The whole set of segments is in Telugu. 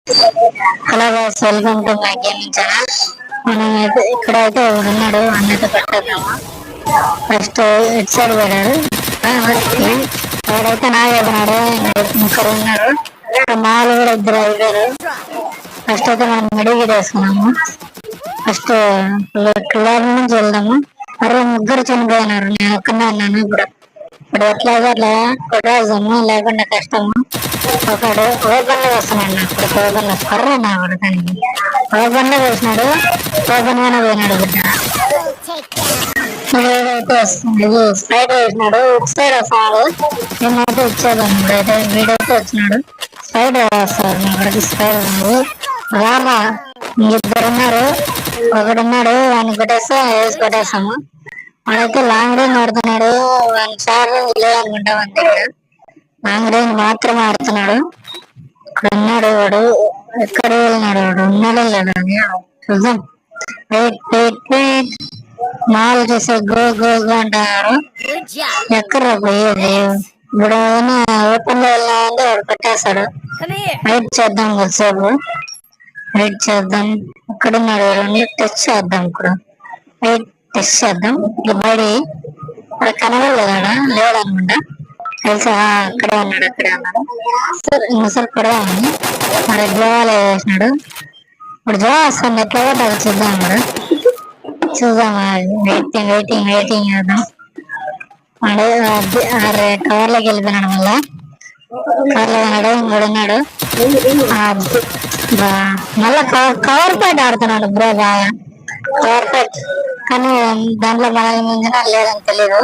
Hello guys, welcome to my gaming channel. మనం అయితే ఇక్కడైతే ఉన్నాడు అన్నైతే పెట్టేద్దాము. ఫస్ట్ ఇటు సైడ్ పోయాడు. వాడైతే నా వెళ్తున్నాడు, ముగ్గురు ఉన్నారు. మాలు కూడా ఇద్దరు అయిపోయారు. ఫస్ట్ అయితే మనం మెడిగిట్ వేసుకున్నాము. ఫస్ట్ క్లియర్ నుంచి వెళ్దాము. అరే ముగ్గురు చనిపోయినారు, నేను ఒక్కనే ఉన్నాను. ఇప్పుడు ఎట్లాగో అట్లా కొట్టేద్దాము, లేకుండా కష్టము. ఒకడు ఓపెన్ లో వస్తున్నాడు. నాకు ఓపెన్ లో కర్ర నా కొడతానికి ఓపెన్ లో వేసినాడు. ఓపెన్ గానే పోయినాడు బిడ్డ. ఏదైతే వస్తుంది, ఇది స్ప్రైట్ వేసినాడు. ఇటు సైడ్ వస్తున్నాడు. నేనైతే ఇచ్చేదాం. ఇప్పుడైతే వీడైతే వచ్చినాడు. స్ప్రైట్ వస్తారు నాకు స్ప్రైట్ ఉంది. రారా, ఇద్దరు ఉన్నారు. ఒకడున్నాడు, వాడిని కొట్టేస్తే వేసి కొట్టేస్తాము. వాడైతే లాంగ్ రేంజ్ ఆడుతున్నాడు. వాడిని షార్ట్ రేంజ్ లేదనుకుంటా. మన దగ్గర లాంగ్ రేంజ్ మాత్రమే ఆడుతున్నాడు. ఇక్కడ ఉన్నాడు వాడు. ఎక్కడ వెళ్ళినాడు వాడు? ఉన్నాడో లేదా చూద్దాం. Wait wait wait. మాల్ చేసే గో గో గో అంటున్నారు. ఎక్కడ పోయేది? ఇప్పుడు ఏమైనా ఓపెన్ లో వెళ్ళామంటే వాడు పెట్టేస్తాడు. వెయిట్ చేద్దాం, కొద్దిసేపు వెయిట్ చేద్దాం. ఎక్కడున్నాడు? టెస్ట్ చేద్దాం. ఇప్పుడు వెయిట్ టెస్ట్ చేద్దాం. బయట ఇక్కడ కనబడలేదా? లేదనుకుంటా. తెలుసా? అక్కడే ఉన్నాడు, అక్కడే ఉన్నాడు. సార్ ఇంకోసారి కొడదామని మరి జోవాలు వేసినాడు. ఇప్పుడు జోవా వస్తుంది. ఎట్లా అది చూద్దాం. ఇప్పుడు చూద్దాం. వెయిటింగ్ వెయిటింగ్ వెయిటింగ్ చేద్దాం. వాడు కవర్లోకి వెళ్ళిపోయినాడు. మళ్ళా కవర్లో ఉన్నాడు. ఇంకోడు ఉన్నాడు. మళ్ళా కవర్ ప్యాట్ ఆడుతున్నాడు బ్రో. బాగా కవర్ ప్యాట్, కానీ దాంట్లో మనల్ని మించిన లేదని తెలీదు.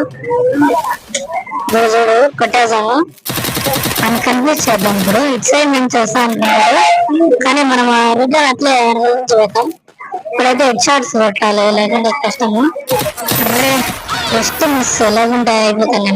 చూడు కొట్టేసాము అని కన్ఫ్యూజ్ చేద్దాం. ఇప్పుడు ఇటు సైడ్ నుంచి వస్తా అనుకున్నాడు, కానీ మనం రిటర్న్ అట్లే నుంచి పోతాం. ఇప్పుడైతే హెడ్ షాట్స్ కొట్టాలి, లేకుంటే కష్టము. జస్ట్ మిస్, లేకుంటే అయిపోతాను.